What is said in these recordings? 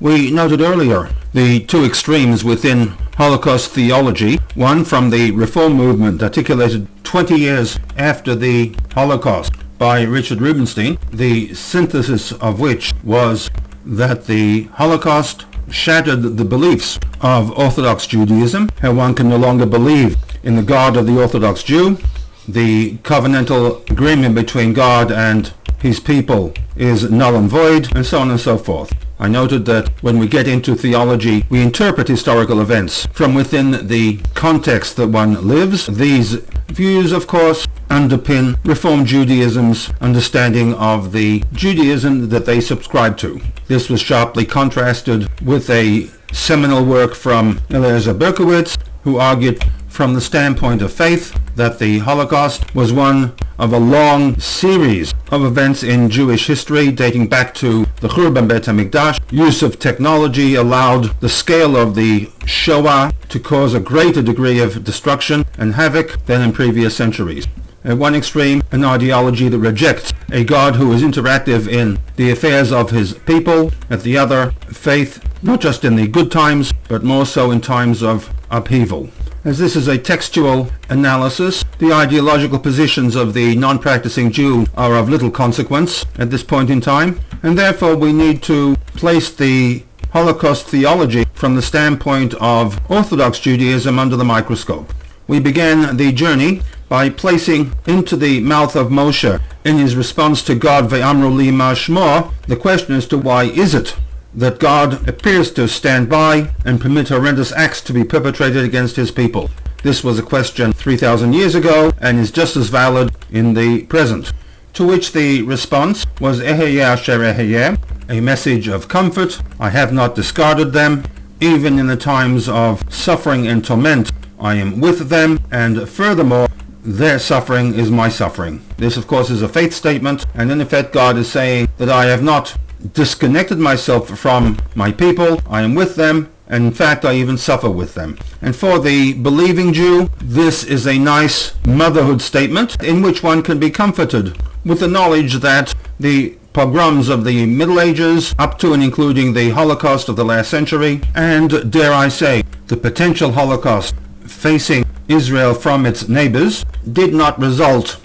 We noted earlier the two extremes within Holocaust theology, one from the Reform movement articulated 20 years after the Holocaust by Richard Rubinstein, the synthesis of which was that the Holocaust shattered the beliefs of Orthodox Judaism, how one can no longer believe in the God of the Orthodox Jew. The covenantal agreement between God and his people is null and void, and so on and so forth. I noted that when we get into theology, we interpret historical events from within the context that one lives. These views, of course, underpin Reform Judaism's understanding of the Judaism that they subscribe to. This was sharply contrasted with a seminal work from Eliezer Berkowitz, who argued from the standpoint of faith that the Holocaust was one of a long series of events in Jewish history dating back to the Churban Beit HaMikdash. Use of technology allowed the scale of the Shoah to cause a greater degree of destruction and havoc than in previous centuries. At one extreme, an ideology that rejects a God who is interactive in the affairs of his people. At the other, faith not just in the good times, but more so in times of upheaval. As this is a textual analysis, the ideological positions of the non-practicing Jew are of little consequence at this point in time, and therefore we need to place the Holocaust theology from the standpoint of Orthodox Judaism under the microscope. We began the journey by placing into the mouth of Moshe, in his response to God, Ve'amru li ma shmo, the question as to why is it that God appears to stand by and permit horrendous acts to be perpetrated against his people. This was a question 3,000 years ago and is just as valid in the present. To which the response was Eheyeh asher eheyeh, a message of comfort. I have not discarded them. Even in the times of suffering and torment, I am with them, and furthermore, their suffering is my suffering. This, of course, is a faith statement, and in effect God is saying that I have not disconnected myself from my people. I am with them, and in fact I even suffer with them. And for the believing Jew, this is a nice motherhood statement in which one can be comforted with the knowledge that the pogroms of the Middle Ages, up to and including the Holocaust of the last century, and dare I say, the potential Holocaust facing Israel from its neighbors, did not result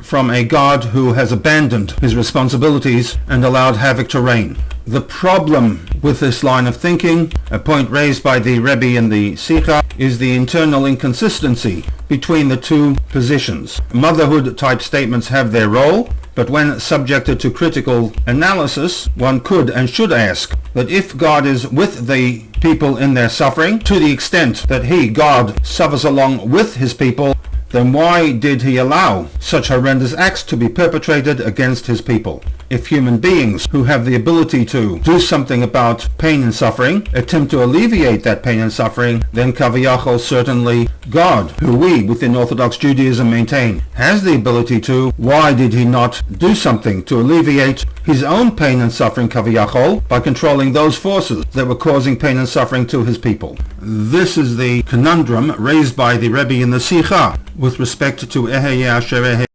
from a God who has abandoned his responsibilities and allowed havoc to reign. The problem with this line of thinking, a point raised by the Rebbe in the SICHAH, is the internal inconsistency between the two positions. Motherhood type statements have their role, but when subjected to critical analysis, one could and should ask that if God is with the people in their suffering, to the extent that he, God, suffers along with his people, then why did he allow such horrendous acts to be perpetrated against his people? If human beings who have the ability to do something about pain and suffering attempt to alleviate that pain and suffering, then Kaviyachol, certainly God, who we within Orthodox Judaism maintain has the ability to, why did he not do something to alleviate his own pain and suffering, Kaviyachol, by controlling those forces that were causing pain and suffering to his people? This is the conundrum raised by the Rebbe in the SICHAH with respect to Eheyeh asher eheyeh.